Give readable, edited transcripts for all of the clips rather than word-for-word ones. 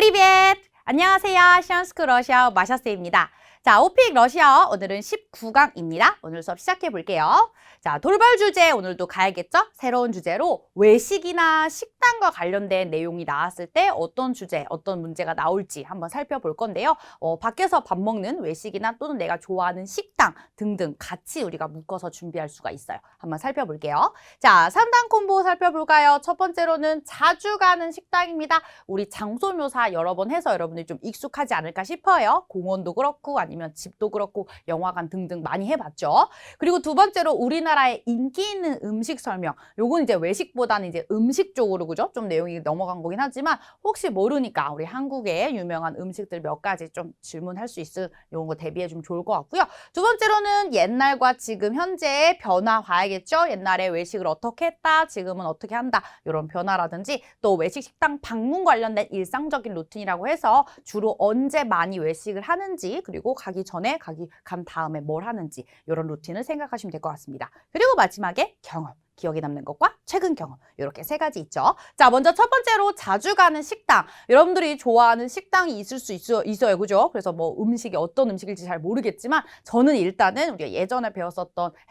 프리벳! 안녕하세요. 시안스크 러시아어 마샤스입니다. 자, 오픽 러시아어 오늘은 19강입니다. 오늘 수업 시작해 볼게요. 자, 돌발 주제 오늘도 가야겠죠? 새로운 주제로 외식이나 식단과 관련된 내용이 나왔을 때 어떤 주제, 어떤 문제가 나올지 한번 살펴볼 건데요. 밖에서 밥 먹는 외식이나 또는 내가 좋아하는 식당 등등 같이 우리가 묶어서 준비할 수가 있어요. 한번 살펴볼게요. 자, 3단 콤보 살펴볼까요? 첫 번째로는 자주 가는 식당입니다. 우리 장소 묘사 여러 번 해서 여러분들이 좀 익숙하지 않을까 싶어요. 공원도 그렇고 아니면 집도 그렇고 영화관 등등 많이 해봤죠. 그리고 두 번째로 우리나라의 인기 있는 음식 설명. 요건 이제 외식보다는 이제 음식 쪽으로 그죠? 좀 내용이 넘어간 거긴 하지만 혹시 모르니까 우리 한국의 유명한 음식들 몇 가지 좀 질문할 수 있을 이런 거 대비해 주면 좋을 것 같고요. 두 번째로는 옛날과 지금 현재의 변화 봐야겠죠? 옛날에 외식을 어떻게 했다, 지금은 어떻게 한다 이런 변화라든지 또 외식 식당 방문 관련된 일상적인 루틴이라고 해서 주로 언제 많이 외식을 하는지 그리고 가기 전에 간 다음에 뭘 하는지 이런 루틴을 생각하시면 될 것 같습니다. 그리고 마지막에 경험. 기억에 남는 것과 최근 경험 이렇게 세 가지 있죠. 자, 먼저 첫 번째로 자주 가는 식당. 여러분들이 좋아하는 식당이 있을 수 있어요. 그죠? 그래서 뭐 음식이 어떤 음식일지 잘 모르겠지만 저는 일단은 우리가 예전에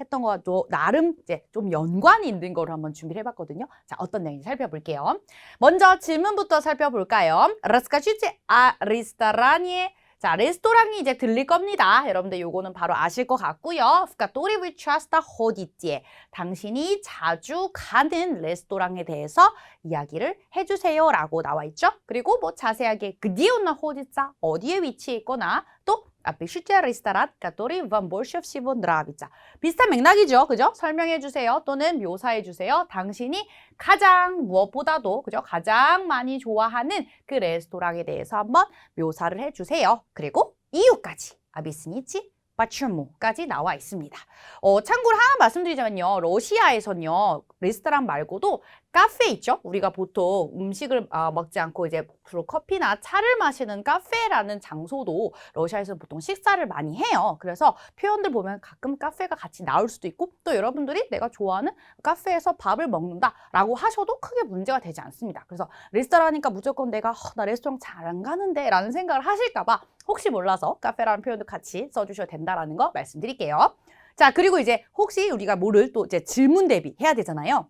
했던 거와 또 나름 이제 좀 연관이 있는 거를 한번 준비를 해봤거든요. 자, 어떤 내용인지 살펴볼게요. 먼저 질문부터 살펴볼까요? Расскажите о ресторане. 자, 레스토랑이 이제 들릴 겁니다. 여러분들 요거는 바로 아실 것 같고요. В который вы часто ходите. 당신이 자주 가는 레스토랑에 대해서 이야기를 해주세요 라고 나와 있죠. 그리고 뭐 자세하게 где он находится, 어디에 위치해 있거나 또 опишите ресторан, который вам больше всего нравится. 비슷한 맥락이죠. 그죠? 설명해 주세요. 또는 묘사해 주세요. 당신이 가장 무엇보다도 그죠? 가장 많이 좋아하는 그 레스토랑에 대해서 한번 묘사를 해 주세요. 그리고 이유까지. 아비스니치 почему 까지 나와 있습니다. 참고로 하나 말씀드리자면요. 러시아에서는요. 레스토랑 말고도 카페 있죠? 우리가 보통 음식을 먹지 않고 이제 주로 커피나 차를 마시는 카페라는 장소도 러시아에서 보통 식사를 많이 해요. 그래서 표현들 보면 가끔 카페가 같이 나올 수도 있고 또 여러분들이 내가 좋아하는 카페에서 밥을 먹는다라고 하셔도 크게 문제가 되지 않습니다. 그래서 레스토랑이니까 무조건 내가 나 레스토랑 잘 안 가는데 라는 생각을 하실까 봐 혹시 몰라서 카페라는 표현도 같이 써주셔도 된다라는 거 말씀드릴게요. 자, 그리고 이제 혹시 우리가 뭐를 또 이제 질문 대비해야 되잖아요.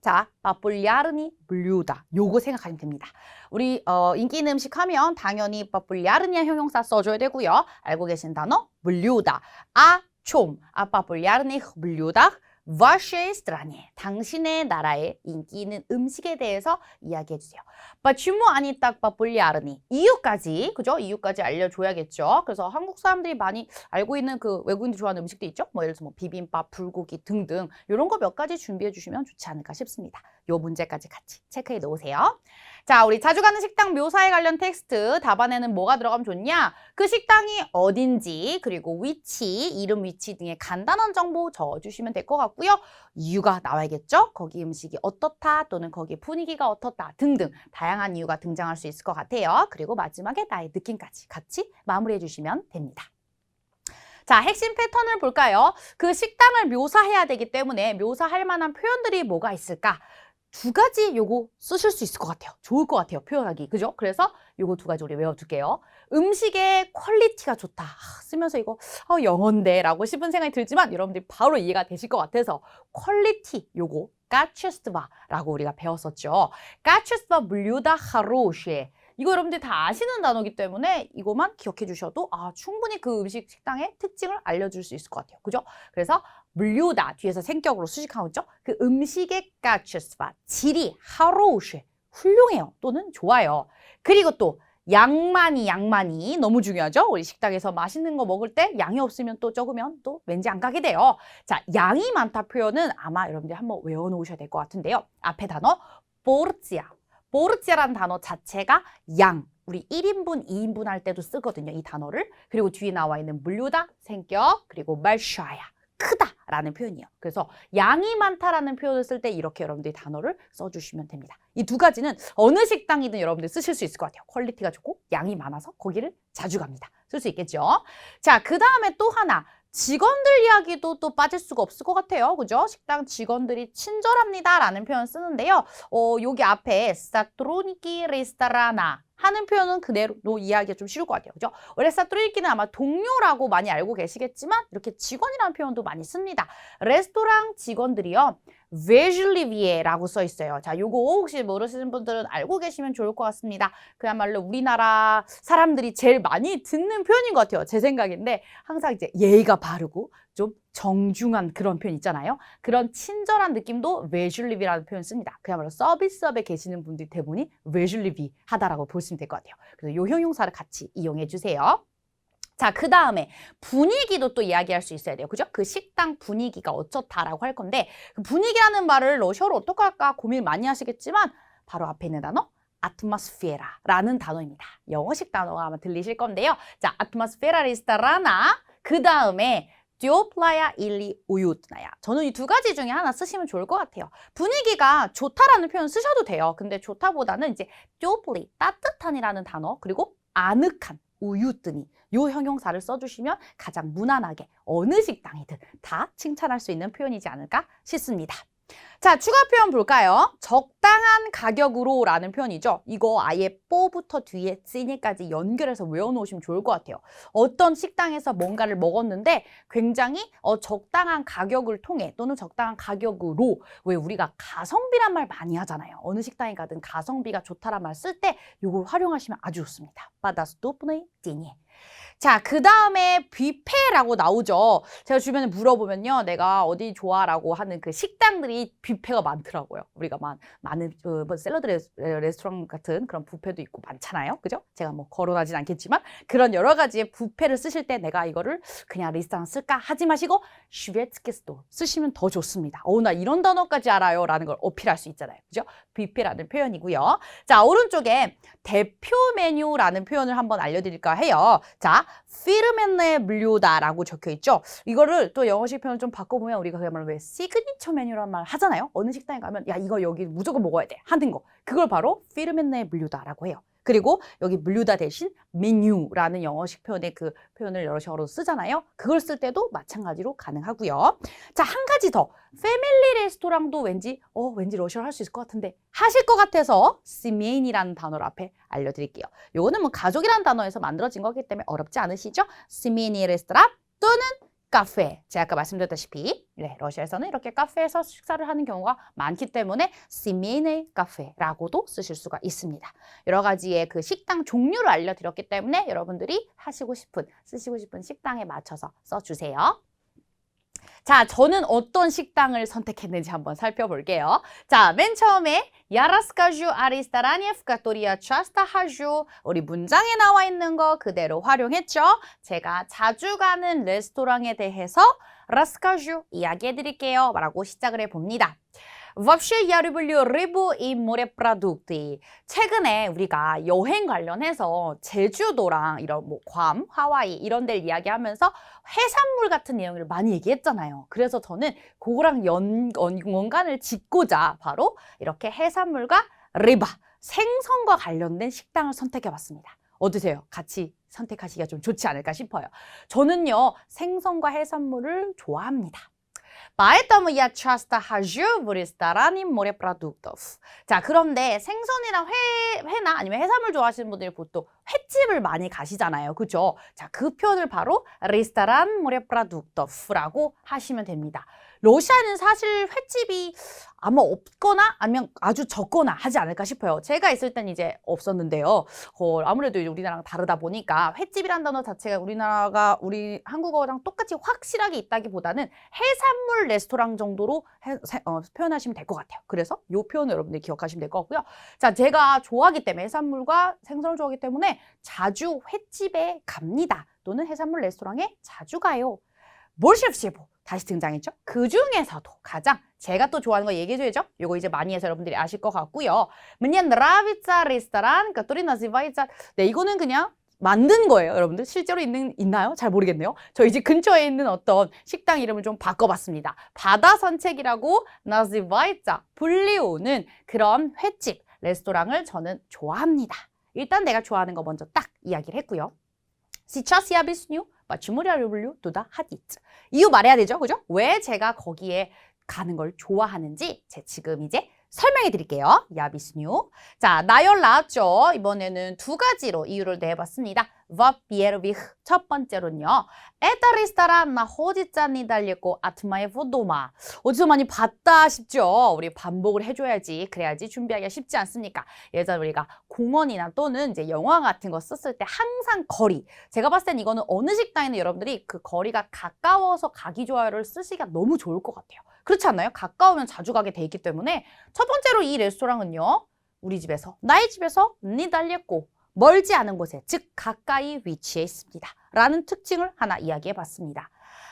자, популярный блюдо. 요거 생각하시면 됩니다. 우리 인기 있는 음식 하면 당연히 популярный 형용사 써줘야 되고요. 알고 계신 단어 блюдо. А чем? А популярных блюдах в вашей стране. 당신의 나라의 인기 있는 음식에 대해서 이야기해 주세요. Почему они так популярны? 이유까지, 그죠? 이유까지 알려줘야겠죠. 그래서 한국 사람들이 많이 알고 있는 그 외국인들이 좋아하는 음식도 있죠. 뭐 예를 들어서 뭐 비빔밥, 불고기 등등 이런 거 몇 가지 준비해 주시면 좋지 않을까 싶습니다. 요 문제까지 같이 체크해 놓으세요. 자, 우리 자주 가는 식당 묘사에 관련 텍스트 답안에는 뭐가 들어가면 좋냐? 그 식당이 어딘지 그리고 위치, 이름 위치 등의 간단한 정보 적어주시면 될 것 같고요. 이유가 나와야겠죠? 거기 음식이 어떻다 또는 거기 분위기가 어떻다 등등 다양한 이유가 등장할 수 있을 것 같아요. 그리고 마지막에 나의 느낌까지 같이 마무리해 주시면 됩니다. 자, 핵심 패턴을 볼까요? 그 식당을 묘사해야 되기 때문에 묘사할 만한 표현들이 뭐가 있을까? 두 가지 요거 쓰실 수 있을 것 같아요. 좋을 것 같아요. 표현하기. 그죠? 그래서 요거 두 가지 우리 외워둘게요. 음식의 퀄리티가 좋다. 쓰면서 이거 영어인데 라고 싶은 생각이 들지만 여러분들이 바로 이해가 되실 것 같아서 퀄리티 요거 качество라고 우리가 배웠었죠. качество блюда хорошее. 이거 여러분들 다 아시는 단어이기 때문에 이거만 기억해 주셔도 충분히 그 음식 식당의 특징을 알려줄 수 있을 것 같아요. 그죠? 그래서 блюда 뒤에서 생격으로 수식하고 있죠. 그 음식의 качество, 질이 хорошее, 훌륭해요. 또는 좋아요. 그리고 또 양만이 너무 중요하죠. 우리 식당에서 맛있는 거 먹을 때 양이 없으면 또 적으면 또 왠지 안 가게 돼요. 자, 양이 많다 표현은 아마 여러분들이 한번 외워놓으셔야 될 것 같은데요. 앞에 단어 порция. 포르치아라는 단어 자체가 양, 우리 1인분, 2인분 할 때도 쓰거든요. 이 단어를. 그리고 뒤에 나와 있는 물류다, 생격, 그리고 большая, 크다라는 표현이에요. 그래서 양이 많다라는 표현을 쓸 때 이렇게 여러분들이 단어를 써주시면 됩니다. 이 두 가지는 어느 식당이든 여러분들 쓰실 수 있을 것 같아요. 퀄리티가 좋고 양이 많아서 거기를 자주 갑니다. 쓸 수 있겠죠? 자, 그 다음에 또 하나. 직원들 이야기도 또 빠질 수가 없을 것 같아요. 그죠? 식당 직원들이 친절합니다 라는 표현 쓰는데요. 여기 앞에 사트로니키 레스토라나 하는 표현은 그대로 이해하기가 좀 쉬울 것 같아요. 그죠? 레스토랑끼는 아마 동료라고 많이 알고 계시겠지만 이렇게 직원이라는 표현도 많이 씁니다. 레스토랑 직원들이요. ቬ줄리비에라고 써 있어요. 자, 요거 혹시 모르시는 분들은 알고 계시면 좋을 것 같습니다. 그야말로 우리나라 사람들이 제일 많이 듣는 표현인 것 같아요. 제 생각인데 항상 이제 예의가 바르고 좀 정중한 그런 표현 있잖아요. 그런 친절한 느낌도 웨줄리비라는 표현 씁니다. 그야말로 서비스업에 계시는 분들이 대부분이 웨줄리비 하다라고 보시면 될 것 같아요. 그래서 요 형용사를 같이 이용해 주세요. 자, 그 다음에 분위기도 또 이야기할 수 있어야 돼요. 그죠? 그 식당 분위기가 어쩌다라고 할 건데 그 분위기라는 말을 러시아로 어떻게 할까 고민 많이 하시겠지만 바로 앞에 있는 단어 아트모스피에라라는 단어입니다. 영어식 단어가 아마 들리실 건데요. 자, 아트모스피에라 리스타라나 그 다음에 듀오플라야 일리 우유트나야. 저는 이 두 가지 중에 하나 쓰시면 좋을 것 같아요. 분위기가 좋다라는 표현 쓰셔도 돼요. 근데 좋다보다는 이제 듀오플리 따뜻한이라는 단어 그리고 아늑한 우유뜨니 요 형용사를 써주시면 가장 무난하게 어느 식당이든 다 칭찬할 수 있는 표현이지 않을까 싶습니다. 자, 추가 표현 볼까요? 적당한 가격으로 라는 표현이죠. 이거 아예 뽀부터 뒤에 찌니까지 연결해서 외워놓으시면 좋을 것 같아요. 어떤 식당에서 뭔가를 먹었는데 굉장히 적당한 가격을 통해 또는 적당한 가격으로 왜 우리가 가성비란 말 많이 하잖아요. 어느 식당에 가든 가성비가 좋다란 말 쓸 때 이걸 활용하시면 아주 좋습니다. 바다스토프네 찌니. 자, 그 다음에 뷔페라고 나오죠. 제가 주변에 물어보면요. 내가 어디 좋아라고 하는 그 식당들이 뷔페가 많더라고요. 우리가 많은 뭐 샐러드 레스토랑 같은 그런 뷔페도 있고 많잖아요. 그죠? 제가 뭐 거론하진 않겠지만 그런 여러 가지의 뷔페를 쓰실 때 내가 이거를 그냥 리스트랑 쓸까 하지 마시고 슈베츠케스도 쓰시면 더 좋습니다. 나 이런 단어까지 알아요. 라는 걸 어필할 수 있잖아요. 그죠? 뷔페라는 표현이고요. 자, 오른쪽에 대표 메뉴라는 표현을 한번 알려드릴까 해요. 자, 피르멘네 블류다라고 적혀 있죠. 이거를 또 영어식 표현을 좀 바꿔보면 우리가 그야말로 왜 시그니처 메뉴란 말 하잖아요. 어느 식당에 가면 야 이거 여기 무조건 먹어야 돼 하는 거. 그걸 바로 피르멘네 블류다라고 해요. 그리고 여기 블류다 대신 메뉴라는 영어식 표현의 그 표현을 여러식어로 쓰잖아요. 그걸 쓸 때도 마찬가지로 가능하고요. 자, 한 가지 더. 패밀리 레스토랑도 왠지 러시아로 할 수 있을 것 같은데 하실 것 같아서 시메인이라는 단어를 앞에 알려드릴게요. 요거는 뭐 가족이라는 단어에서 만들어진 거기 때문에 어렵지 않으시죠? 시메니 레스토랑 또는 카페. 제가 아까 말씀드렸다시피 러시아에서는 이렇게 카페에서 식사를 하는 경우가 많기 때문에 시메네 카페라고도 쓰실 수가 있습니다. 여러 가지의 그 식당 종류를 알려드렸기 때문에 여러분들이 쓰시고 싶은 식당에 맞춰서 써주세요. 자, 저는 어떤 식당을 선택했는지 한번 살펴볼게요. 자, 맨 처음에 Я расскажу о ресторане, в который я часто хожу. 우리 문장에 나와 있는 거 그대로 활용했죠. 제가 자주 가는 레스토랑에 대해서 расскажу 이야기해드릴게요. 라고 시작을 해봅니다. Вообще я люблю рыбу и морепродукты. 최근에 우리가 여행 관련해서 제주도랑 이런 뭐 괌, 하와이 이런 데를 이야기하면서 해산물 같은 내용을 많이 얘기했잖아요. 그래서 저는 그거랑 연관을 짓고자 바로 이렇게 해산물과 리바, 생선과 관련된 식당을 선택해봤습니다. 어떠세요? 같이 선택하시기가 좀 좋지 않을까 싶어요. 저는요, 생선과 해산물을 좋아합니다. Поэтому я часто хожу в рестораны морепродуктов. 자, 그런데 생선이랑 회나 아니면 해산물 좋아하시는 분들이 보통 횟집을 많이 가시잖아요. 그죠? 자, 그 표현을 바로 레스토랑 морепродуктов라고 하시면 됩니다. 러시아는 사실 횟집이 아마 없거나 아니면 아주 적거나 하지 않을까 싶어요. 제가 있을 땐 이제 없었는데요. 아무래도 우리나라랑 다르다 보니까 횟집이란 단어 자체가 우리 한국어랑 똑같이 확실하게 있다기보다는 해산물 레스토랑 정도로 표현하시면 될 것 같아요. 그래서 이 표현을 여러분들이 기억하시면 될 것 같고요. 자, 제가 좋아하기 때문에 해산물과 생선을 좋아하기 때문에 자주 횟집에 갑니다. 또는 해산물 레스토랑에 자주 가요. 몰셰프셰프 다시 등장했죠. 그 중에서도 가장 제가 또 좋아하는 거 얘기해줘야죠. 이거 이제 많이 해서 여러분들이 아실 것 같고요. Мне нравится ресторан, который называется. 네, 이거는 그냥 만든 거예요, 여러분들. 실제로 있나요? 잘 모르겠네요. 저희 집 근처에 있는 어떤 식당 이름을 좀 바꿔봤습니다. 바다 산책이라고 называется 불리우는 그런 횟집, 레스토랑을 저는 좋아합니다. 일단 내가 좋아하는 거 먼저 딱 이야기를 했고요. Сейчас я объясню, почему я люблю туда ходить. 이유 말해야 되죠, 그죠? 왜 제가 거기에 가는 걸 좋아하는지 지금 이제 설명해 드릴게요. 야비스뉴. 자, 나열 나왔죠? 이번에는 두 가지로 이유를 내봤습니다. во-первых, 첫 번째로는요. Это ресторан находится недалеко от моего дома. 어디서 많이 봤다 싶죠? 우리 반복을 해줘야지. 그래야지 준비하기가 쉽지 않습니까? 예전 우리가 공원이나 또는 이제 영화 같은 거 썼을 때 항상 거리. 제가 봤을 땐 이거는 어느 식당이나 여러분들이 그 거리가 가까워서 가기 좋아요를 쓰시기가 너무 좋을 것 같아요. 그렇지 않나요? 가까우면 자주 가게 돼 있기 때문에 첫 번째로 이 레스토랑은요. 우리 집에서, 나의 집에서 니달렸고 멀지 않은 곳에, 즉 가까이 위치해 있습니다. 라는 특징을 하나 이야기해 봤습니다.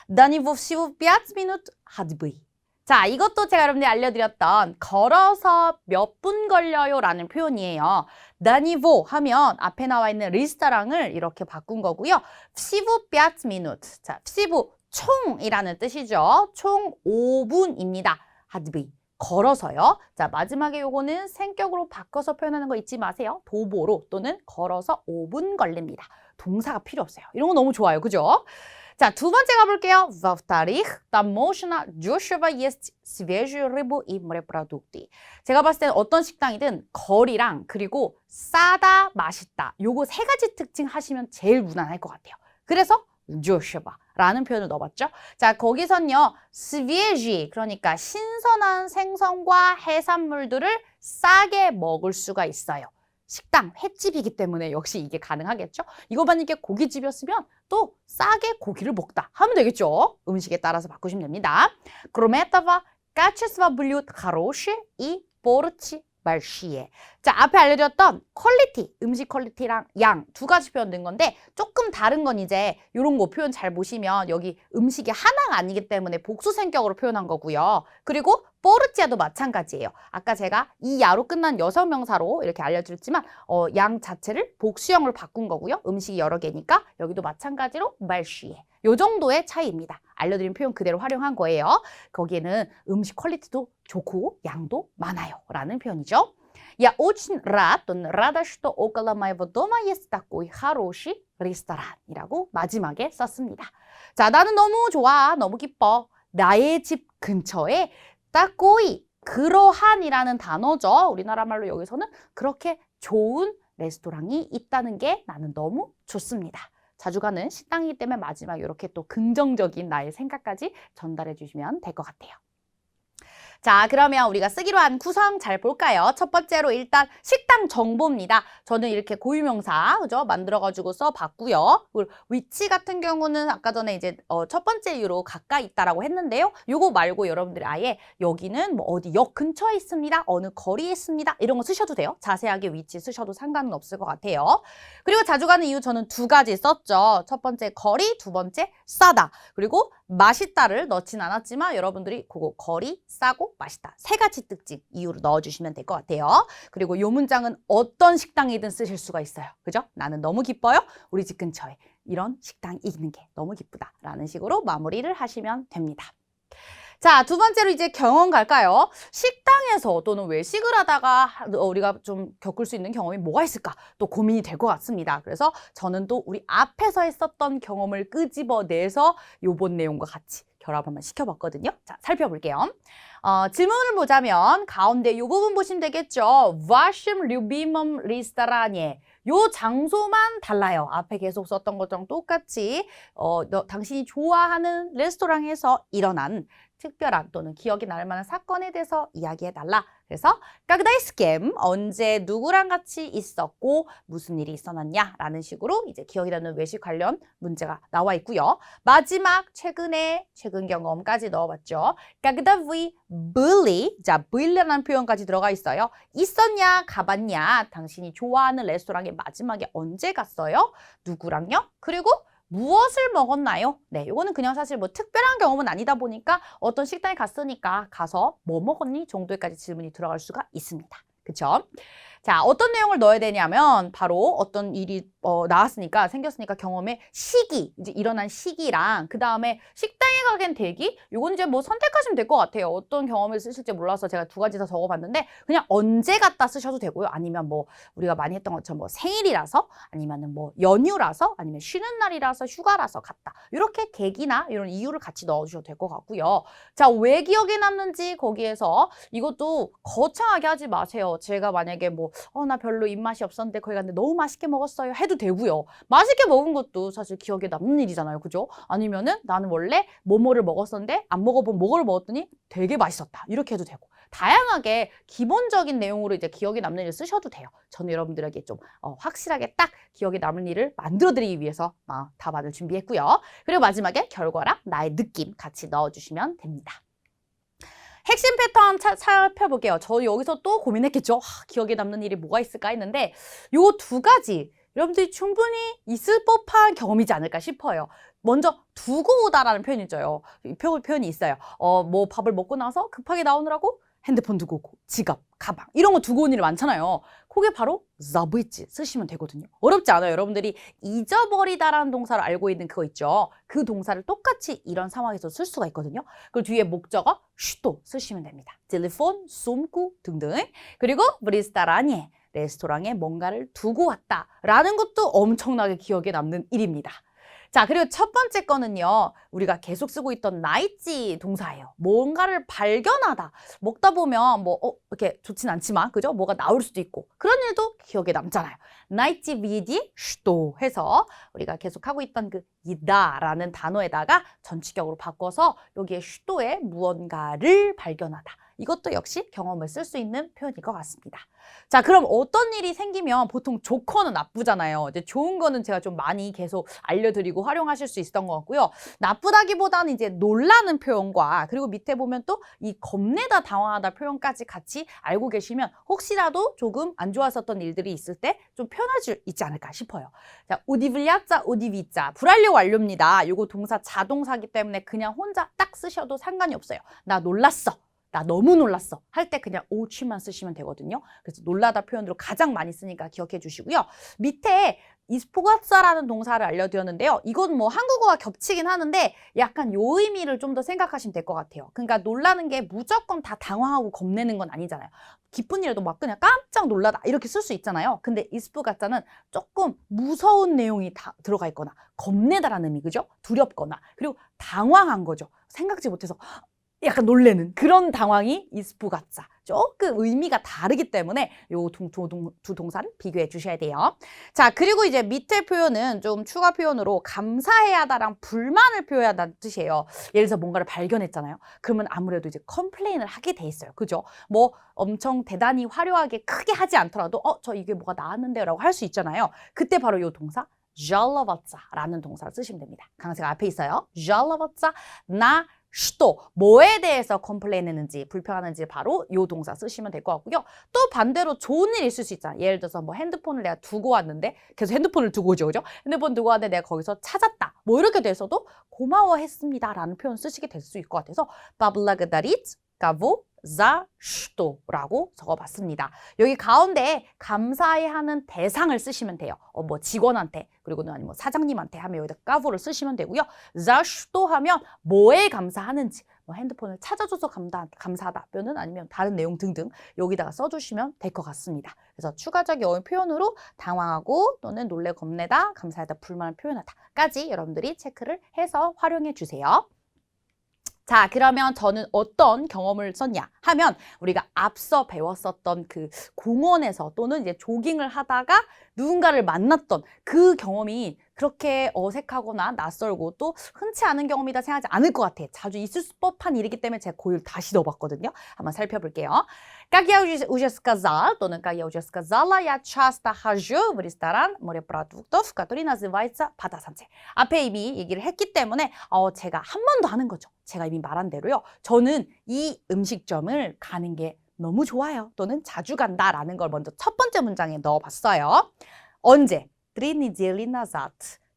Дани всего 5 минут ходьбы. 자, 이것도 제가 여러분들이 알려드렸던 걸어서 몇 분 걸려요 라는 표현이에요. 다니보 하면 앞에 나와 있는 리스토랑을 이렇게 바꾼 거고요. всего 5 минут. 자, всего 총이라는 뜻이죠. 총 5분입니다. ходьбы. 걸어서요. 자, 마지막에 요거는 생격으로 바꿔서 표현하는 거 잊지 마세요. 도보로 또는 걸어서 5분 걸립니다. 동사가 필요 없어요. 이런 거 너무 좋아요. 그죠? 자, 두 번째 가볼게요. Во-вторых, там можно дешево есть свежую рыбу и морепродукты. 제가 봤을 때는 어떤 식당이든 거리랑 그리고 싸다, 맛있다. 요거 세 가지 특징 하시면 제일 무난할 것 같아요. 그래서 дешево라는 표현을 넣어봤죠. 자, 거기선요. свежий, 그러니까 신선한 생선과 해산물들을 싸게 먹을 수가 있어요. 식당, 횟집이기 때문에 역시 이게 가능하겠죠. 이거 만약에 고깃집이었으면 또 싸게 고기를 먹다 하면 되겠죠. 음식에 따라서 바꾸시면 됩니다. Кроме этого, качество блюд хорошее и порции большие. 자, 앞에 알려드렸던 퀄리티, 음식 퀄리티랑 양 두 가지 표현 된 건데 조금 다른 건 이제 이런 거 표현 잘 보시면 여기 음식이 하나가 아니기 때문에 복수생격으로 표현한 거고요. 그리고 포르치아도 마찬가지예요. 아까 제가 이 야로 끝난 여성명사로 이렇게 알려드렸지만 양 자체를 복수형으로 바꾼 거고요. 음식이 여러 개니까 여기도 마찬가지로 말쉬에. 요 정도의 차이입니다. 알려드린 표현 그대로 활용한 거예요. 거기에는 음식 퀄리티도 좋고 양도 많아요. 라는 표현이죠. Я очень рад, 또는 рада, что около моего дома есть такой хороший ресторан 이라고 마지막에 썼습니다. 자, 나는 너무 좋아, 너무 기뻐. 나의 집 근처에 따꼬이, 그러한이라는 단어죠. 우리나라 말로 여기서는 그렇게 좋은 레스토랑이 있다는 게 나는 너무 좋습니다. 자주 가는 식당이기 때문에 마지막에 이렇게 또 긍정적인 나의 생각까지 전달해 주시면 될 것 같아요. 자, 그러면 우리가 쓰기로 한 구성 잘 볼까요? 첫 번째로 일단 식당 정보입니다. 저는 이렇게 고유명사, 그죠? 만들어가지고 써봤고요. 그리고 위치 같은 경우는 아까 전에 이제 첫 번째 이유로 가까이 있다라고 했는데요. 요거 말고 여러분들이 아예 여기는 뭐 어디 역 근처에 있습니다. 어느 거리에 있습니다. 이런 거 쓰셔도 돼요. 자세하게 위치 쓰셔도 상관은 없을 것 같아요. 그리고 자주 가는 이유 저는 두 가지 썼죠. 첫 번째 거리, 두 번째 싸다. 그리고 맛있다를 넣진 않았지만 여러분들이 그거 거리, 싸고 맛있다. 세 가지 특징 이유로 넣어주시면 될 것 같아요. 그리고 이 문장은 어떤 식당이든 쓰실 수가 있어요. 그죠? 나는 너무 기뻐요. 우리 집 근처에 이런 식당이 있는 게 너무 기쁘다. 라는 식으로 마무리를 하시면 됩니다. 자, 두 번째로 이제 경험 갈까요? 식당에서 또는 외식을 하다가 우리가 좀 겪을 수 있는 경험이 뭐가 있을까? 또 고민이 될 것 같습니다. 그래서 저는 또 우리 앞에서 했었던 경험을 끄집어내서 요번 내용과 같이 결합 한번 시켜봤거든요. 자, 살펴볼게요. 질문을 보자면 가운데 이 부분 보시면 되겠죠. Вашим любимым ресторане. 요 장소만 달라요. 앞에 계속 썼던 것처럼 똑같이 당신이 좋아하는 레스토랑에서 일어난 특별한 또는 기억이 날 만한 사건에 대해서 이야기해달라. 그래서 когда и с кем, 언제 누구랑 같이 있었고 무슨 일이 있었느냐 라는 식으로 이제 기억이 나는 외식 관련 문제가 나와 있고요. 마지막 최근 경험까지 넣어봤죠. когда вы были, 자, byli라는 표현까지 들어가 있어요. 있었냐, 가봤냐, 당신이 좋아하는 레스토랑에 마지막에 언제 갔어요? 누구랑요? 그리고 무엇을 먹었나요? 네, 이거는 그냥 사실 뭐 특별한 경험은 아니다 보니까 어떤 식당에 갔으니까 가서 뭐 먹었니? 정도까지 질문이 들어갈 수가 있습니다. 그쵸? 자, 어떤 내용을 넣어야 되냐면 바로 어떤 일이 생겼으니까 경험의 시기, 이제 일어난 시기랑 그 다음에 식당에 가긴 대기, 요건 이제 뭐 선택하시면 될 것 같아요. 어떤 경험을 쓰실지 몰라서 제가 두 가지 다 적어봤는데 그냥 언제 갔다 쓰셔도 되고요. 아니면 뭐 우리가 많이 했던 것처럼 뭐 생일이라서 아니면은 뭐 연휴라서 아니면 쉬는 날이라서 휴가라서 갔다. 이렇게 계기나 이런 이유를 같이 넣어주셔도 될 것 같고요. 자, 왜 기억에 남는지 거기에서 이것도 거창하게 하지 마세요. 제가 만약에 뭐 나 별로 입맛이 없었는데 거기 갔는데 너무 맛있게 먹었어요 해도 되고요. 맛있게 먹은 것도 사실 기억에 남는 일이잖아요. 그죠? 아니면은 나는 원래 뭐뭐를 먹었었는데 안 먹어본 뭐를 먹었더니 되게 맛있었다. 이렇게 해도 되고. 다양하게 기본적인 내용으로 이제 기억에 남는 일을 쓰셔도 돼요. 저는 여러분들에게 좀 확실하게 딱 기억에 남는 일을 만들어드리기 위해서 답안을 준비했고요. 그리고 마지막에 결과랑 나의 느낌 같이 넣어주시면 됩니다. 핵심 패턴 살펴볼게요. 저 여기서 또 고민했겠죠. 기억에 남는 일이 뭐가 있을까 했는데 요 두 가지 여러분들이 충분히 있을 법한 경험이지 않을까 싶어요. 먼저 두고 오다라는 표현이 있어요. 표현이 있어요. 뭐 밥을 먹고 나서 급하게 나오느라고 핸드폰 두고 오고 지갑, 가방 이런 거 두고 온 일이 많잖아요. 그게 바로 забыть 쓰시면 되거든요. 어렵지 않아요. 여러분들이 잊어버리다라는 동사를 알고 있는 그거 있죠. 그 동사를 똑같이 이런 상황에서 쓸 수가 있거든요. 그리고 뒤에 목적어 что 쓰시면 됩니다. 텔레폰, 숨고 등등. 그리고 в ресторане 레스토랑에 뭔가를 두고 왔다라는 것도 엄청나게 기억에 남는 일입니다. 자, 그리고 첫 번째 거는요. 우리가 계속 쓰고 있던 나이지 동사예요. 뭔가를 발견하다. 먹다 보면 뭐 이렇게 좋진 않지만 그죠? 뭐가 나올 수도 있고 그런 일도 기억에 남잖아요. 나이지 비디 что 해서 우리가 계속 하고 있던 그 이다라는 단어에다가 전치격으로 바꿔서 여기에 șto에 무언가를 발견하다. 이것도 역시 경험을 쓸 수 있는 표현일 것 같습니다. 자, 그럼 어떤 일이 생기면 보통 좋거는 나쁘잖아요. 이제 좋은 거는 제가 좀 많이 계속 알려드리고 활용하실 수 있었던 것 같고요. 나쁘다기보다는 이제 놀라는 표현과 그리고 밑에 보면 또 이 겁내다 당황하다 표현까지 같이 알고 계시면 혹시라도 조금 안 좋았었던 일들이 있을 때 좀 편할 수 있지 않을까 싶어요. 자, 우디블랴짜 우디비짜 불완료 완료입니다. 요거 동사 자동사기 때문에 그냥 혼자 딱 쓰셔도 상관이 없어요. 나 놀랐어. 나 너무 놀랐어 할 때 그냥 오치만 쓰시면 되거든요. 그래서 놀라다 표현으로 가장 많이 쓰니까 기억해 주시고요. 밑에 이스포가츠라는 동사를 알려드렸는데요. 이건 뭐 한국어와 겹치긴 하는데 약간 요 의미를 좀 더 생각하시면 될 것 같아요. 그러니까 놀라는 게 무조건 다 당황하고 겁내는 건 아니잖아요. 기쁜 일에도 막 그냥 깜짝 놀라다 이렇게 쓸 수 있잖아요. 근데 이스포가츠는 조금 무서운 내용이 다 들어가 있거나 겁내다라는 의미, 그죠? 두렵거나 그리고 당황한 거죠. 생각지 못해서 약간 놀래는 그런 당황이 이스포가짜. 조금 의미가 다르기 때문에 요 두 동사를 비교해 주셔야 돼요. 자, 그리고 이제 밑에 표현은 좀 추가 표현으로 감사해야 하다랑 불만을 표현한다는 뜻이에요. 예를 들어서 뭔가를 발견했잖아요. 그러면 아무래도 이제 컴플레인을 하게 돼 있어요. 그죠? 뭐 엄청 대단히 화려하게 크게 하지 않더라도 저 이게 뭐가 나왔는데요 라고 할 수 있잖아요. 그때 바로 요 동사 жаловаться 라는 동사를 쓰시면 됩니다. 강세가 앞에 있어요. жаловаться 나 что, 뭐에 대해서 컴플레인 했는지, 불평하는지 바로 이 동사 쓰시면 될 것 같고요. 또 반대로 좋은 일이 있을 수 있잖아요. 예를 들어서 뭐 핸드폰을 내가 두고 왔는데, 계속 핸드폰을 두고 오죠, 그죠? 핸드폰 두고 왔는데 내가 거기서 찾았다. 뭐 이렇게 돼서도 고마워했습니다 라는 표현 쓰시게 될 수 있을 것 같아서 благодарить кого за что 라고 적어봤습니다. 여기 가운데 감사해야 하는 대상을 쓰시면 돼요. 뭐 직원한테 그리고는 아니면 사장님한테 하면 여기다 까보를 쓰시면 되고요. za что 하면 뭐에 감사하는지 뭐 핸드폰을 찾아줘서 감사하다 표현은 아니면 다른 내용 등등 여기다가 써주시면 될 것 같습니다. 그래서 추가적인 표현으로 당황하고 또는 놀래 겁내다, 감사하다, 불만을 표현하다까지 여러분들이 체크를 해서 활용해 주세요. 자, 그러면 저는 어떤 경험을 썼냐 하면 우리가 앞서 배웠었던 그 공원에서 또는 이제 조깅을 하다가 누군가를 만났던 그 경험이 그렇게 어색하거나 낯설고 또 흔치 않은 경험이다 생각하지 않을 것 같아. 자주 있을 법한 일이기 때문에 제가 고유를 다시 넣어봤거든요. 한번 살펴볼게요. Как я уже сказал, 또는 как я уже сказала, я часто хожу в ресторан морепродуктов, который называется 바다 산책. 앞에 이미 얘기를 했기 때문에 제가 한 번 더 하는 거죠. 제가 이미 말한 대로요. 저는 이 음식점을 가는 게 너무 좋아요. 또는 자주 간다라는 걸 먼저 첫 번째 문장에 넣어봤어요. 언제? 3 недели назад.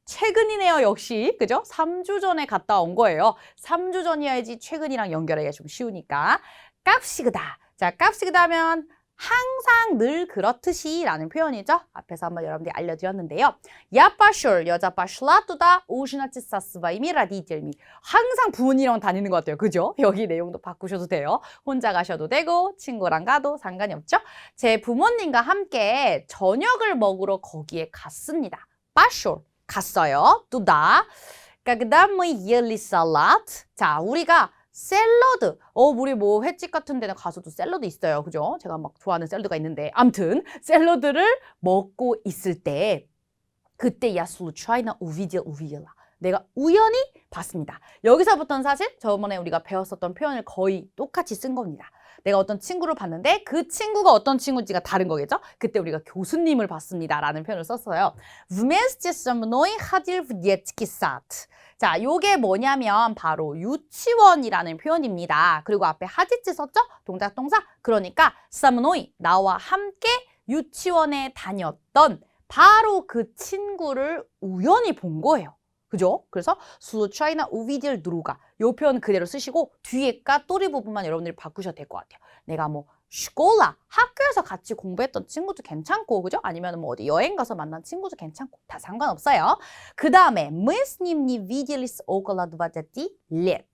최근이네요, 역시. 그죠? 3주 전에 갔다 온 거예요. 3주 전이어야지 최근이랑 연결하기가 좀 쉬우니까. 깝시그다. 자, 깝시그다 하면 항상 늘 그렇듯이 라는 표현이죠. 앞에서 한번 여러분들이 알려드렸는데요. Я пошел, 여자 пошла туда ужинать со своими родителями. 항상 부모님이랑 다니는 것 같아요. 그죠? 여기 내용도 바꾸셔도 돼요. 혼자 가셔도 되고 친구랑 가도 상관이 없죠. 제 부모님과 함께 저녁을 먹으러 거기에 갔습니다. пошел, 갔어요. туда. Когда мы ели салат. 자, 우리가 샐러드. 우리 뭐 횟집 같은 데는 가서도 샐러드 있어요. 그죠? 제가 막 좋아하는 샐러드가 있는데. 암튼 샐러드를 먹고 있을 때 그때 я случайно увидела. 내가 우연히 봤습니다. 여기서부터는 사실 저번에 우리가 배웠었던 표현을 거의 똑같이 쓴 겁니다. 내가 어떤 친구를 봤는데 그 친구가 어떤 친구인지가 다른 거겠죠? 그때 우리가 교수님을 봤습니다. 라는 표현을 썼어요. Вместе со мной ходил в детский сад. 자, 요게 뭐냐면 바로 유치원이라는 표현입니다. 그리고 앞에 하디츠 썼죠? 동작 동사. 그러니까 со мной, 나와 함께 유치원에 다녔던 바로 그 친구를 우연히 본 거예요. 그죠? 그래서 случайно увидел друга. 요 표현 그대로 쓰시고 뒤에가 또리 부분만 여러분들이 바꾸셔도 될 것 같아요. 내가 뭐 школа, 학교에서 같이 공부했던 친구도 괜찮고, 그죠? 아니면 뭐 어디 여행 가서 만난 친구도 괜찮고 다 상관없어요. 그 다음에 мы с ним не виделись около 20 лет.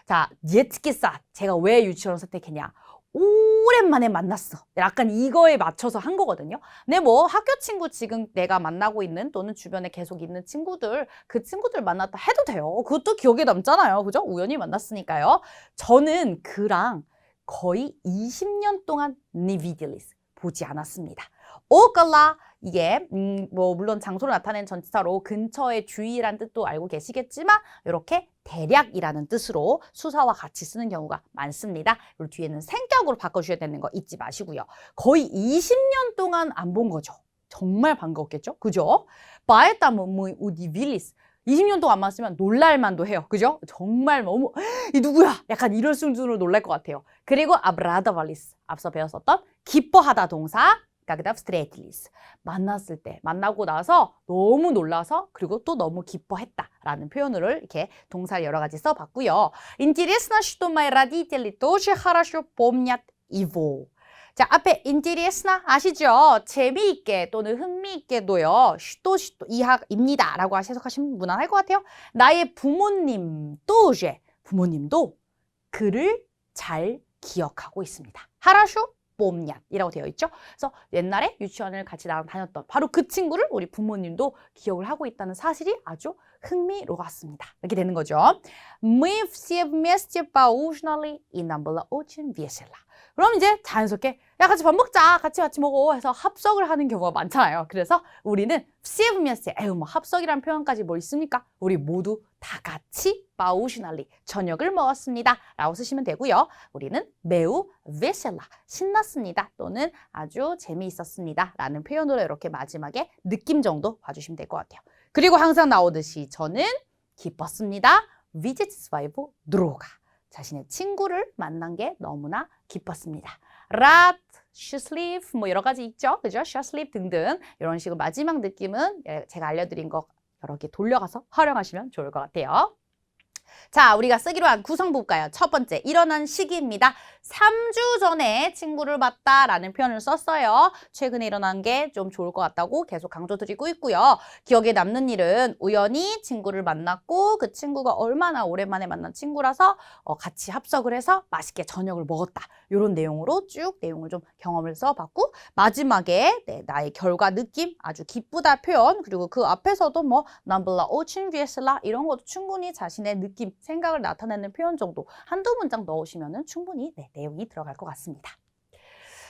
자, детский сад. 제가 왜 유치원을 선택했냐? 오랜만에 만났어. 약간 이거에 맞춰서 한 거거든요. 근데 뭐 학교 친구 지금 내가 만나고 있는 또는 주변에 계속 있는 친구들, 그 친구들 만났다 해도 돼요. 그것도 기억에 남잖아요. 그죠? 우연히 만났으니까요. 저는 그랑 거의 20년 동안 не виделись, 보지 않았습니다. около 이게 뭐 물론 장소를 나타내는 전치사로 근처의 주위란 뜻도 알고 계시겠지만 이렇게 대략이라는 뜻으로 수사와 같이 쓰는 경우가 많습니다. 그리고 뒤에는 생격으로 바꿔주셔야 되는 거 잊지 마시고요. 거의 20년 동안 안 본 거죠. 정말 반가웠겠죠? 그죠? Поэтому мы удивились. 20년 동안 안 만났으면 놀랄만도 해요. 그죠? 정말 어머, 이 누구야? 약간 이럴 수준으로 놀랄 것 같아요. 그리고 обрадовались. 앞서 배웠었던 기뻐하다 동사. когда встретились. 만났을 때, 만나고 나서 너무 놀라서 그리고 또 너무 기뻐했다라는 표현을 이렇게 동사 여러 가지 써봤고요. Интересно, что мои родители тоже хорошо помнят его. 자, 앞에 интересно 아시죠? 재미있게 또는 흥미있게도요. что 이하입니다. 라고 해석하시면 무난할 것 같아요. 나의 부모님 тоже, 부모님도 그를 잘 기억하고 있습니다. хорошо 뽐냐 이라고 되어 있죠. 그래서 옛날에 유치원을 같이 다녔던 바로 그 친구를 우리 부모님도 기억을 하고 있다는 사실이 아주 흥미로웠습니다. 이렇게 되는 거죠. Мы все вместе поужинали, и нам было очень весело. 그럼 이제 자연스럽게 야 같이 밥 먹자, 같이 먹어 해서 합석을 하는 경우가 많잖아요. 그래서 우리는 все вместе, 에휴 뭐 합석이라는 표현까지 뭐 있습니까? 우리 모두 다 같이 поужинали, 저녁을 먹었습니다 라고 쓰시면 되고요. 우리는 매우 весело, 신났습니다 또는 아주 재미있었습니다 라는 표현으로 이렇게 마지막에 느낌 정도 봐주시면 될 것 같아요. 그리고 항상 나오듯이 저는 기뻤습니다. видеть своего друга. 자신의 친구를 만난 게 너무나 기뻤습니다. rad, счастлив 뭐 여러 가지 있죠. 그죠? счастлив 등등 이런 식으로 마지막 느낌은 제가 알려드린 거 여러 개 돌려가서 활용하시면 좋을 것 같아요. 자, 우리가 쓰기로 한 구성 볼까요? 첫 번째, 일어난 시기입니다. 3주 전에 친구를 봤다라는 표현을 썼어요. 최근에 일어난 게 좀 좋을 것 같다고 계속 강조드리고 있고요. 기억에 남는 일은 우연히 친구를 만났고 그 친구가 얼마나 오랜만에 만난 친구라서 같이 합석을 해서 맛있게 저녁을 먹었다. 이런 내용으로 쭉 내용을 좀 경험을 써봤고 마지막에 나의 결과 느낌 아주 기쁘다 표현 그리고 그 앞에서도 뭐 нам было очень весело 이런 것도 충분히 자신의 느낌 생각을 나타내는 표현 정도 한두 문장 넣으시면 충분히 내용이 들어갈 것 같습니다.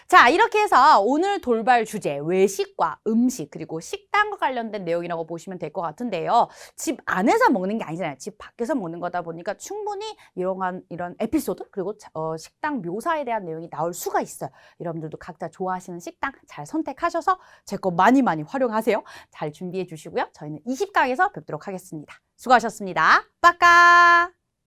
자, 이렇게 해서 오늘 돌발 주제 외식과 음식 그리고 식당과 관련된 내용이라고 보시면 될 것 같은데요. 집 안에서 먹는 게 아니잖아요. 집 밖에서 먹는 거다 보니까 충분히 이런 에피소드 그리고 식당 묘사에 대한 내용이 나올 수가 있어요. 여러분들도 각자 좋아하시는 식당 잘 선택하셔서 제 거 많이 활용하세요. 잘 준비해 주시고요. 저희는 20강에서 뵙도록 하겠습니다. 수고하셨습니다. 빠까!